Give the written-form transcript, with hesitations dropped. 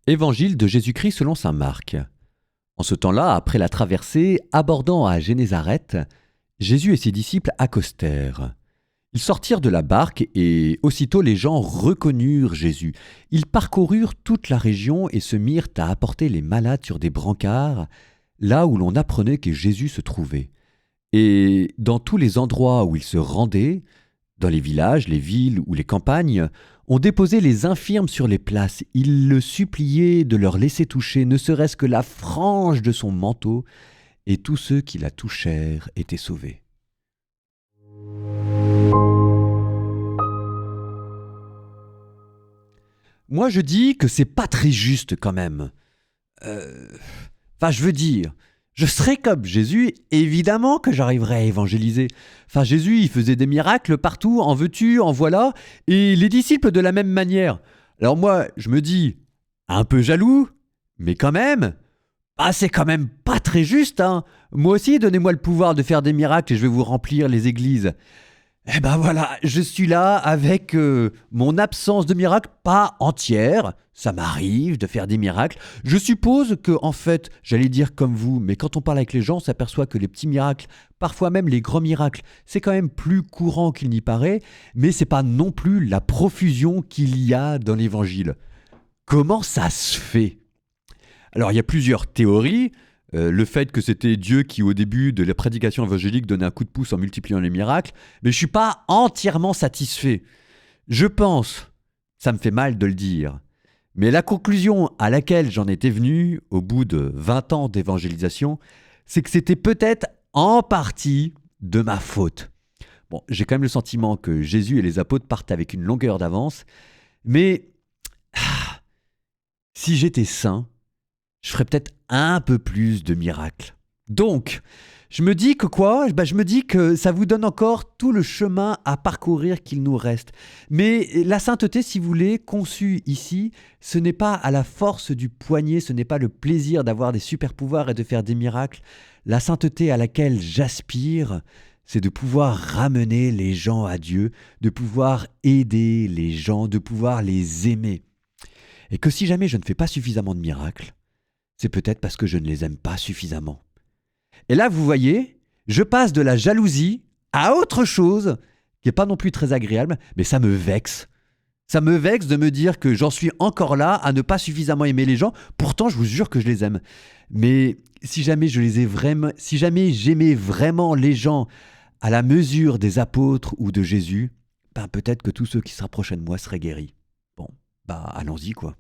Évangile de Jésus-Christ selon saint Marc. En ce temps-là, après la traversée, abordant à Génézareth, Jésus et ses disciples accostèrent. Ils sortirent de la barque et aussitôt les gens reconnurent Jésus. Ils parcoururent toute la région et se mirent à apporter les malades sur des brancards, là où l'on apprenait que Jésus se trouvait. Et dans tous les endroits où ils se rendaient, dans les villages, les villes ou les campagnes, on déposait les infirmes sur les places. Ils le suppliaient de leur laisser toucher ne serait-ce que la frange de son manteau, et tous ceux qui la touchèrent étaient sauvés. Moi, je dis que c'est pas très juste quand même. Je veux dire, je serais comme Jésus, évidemment que j'arriverais à évangéliser. Jésus, il faisait des miracles partout, en veux-tu, en voilà, et les disciples de la même manière. Alors moi, je me dis, un peu jaloux, mais quand même, c'est quand même pas très juste, hein. Moi aussi, donnez-moi le pouvoir de faire des miracles et je vais vous remplir les églises. Eh ben voilà, je suis là avec mon absence de miracle, pas entière. Ça m'arrive de faire des miracles. Je suppose que, en fait, j'allais dire comme vous, mais quand on parle avec les gens, on s'aperçoit que les petits miracles, parfois même les grands miracles, c'est quand même plus courant qu'il n'y paraît, mais c'est pas non plus la profusion qu'il y a dans l'évangile. Comment ça se fait? Alors, il y a plusieurs théories. Le fait que c'était Dieu qui, au début de la prédication évangélique, donnait un coup de pouce en multipliant les miracles, mais je ne suis pas entièrement satisfait. Je pense, ça me fait mal de le dire, mais la conclusion à laquelle j'en étais venu, au bout de 20 ans d'évangélisation, c'est que c'était peut-être en partie de ma faute. Bon, j'ai quand même le sentiment que Jésus et les apôtres partent avec une longueur d'avance, mais si j'étais saint, je ferais peut-être un peu plus de miracles. Donc, je me dis que quoi? Je me dis que ça vous donne encore tout le chemin à parcourir qu'il nous reste. Mais la sainteté, si vous voulez, conçue ici, ce n'est pas à la force du poignet, ce n'est pas le plaisir d'avoir des super pouvoirs et de faire des miracles. La sainteté à laquelle j'aspire, c'est de pouvoir ramener les gens à Dieu, de pouvoir aider les gens, de pouvoir les aimer. Et que si jamais je ne fais pas suffisamment de miracles, c'est peut-être parce que je ne les aime pas suffisamment. Et là, vous voyez, je passe de la jalousie à autre chose qui n'est pas non plus très agréable, mais ça me vexe. Ça me vexe de me dire que j'en suis encore là à ne pas suffisamment aimer les gens. Pourtant, je vous jure que je les aime. Mais si jamais si jamais j'aimais vraiment les gens à la mesure des apôtres ou de Jésus, peut-être que tous ceux qui se rapprochaient de moi seraient guéris. Bon, allons-y quoi.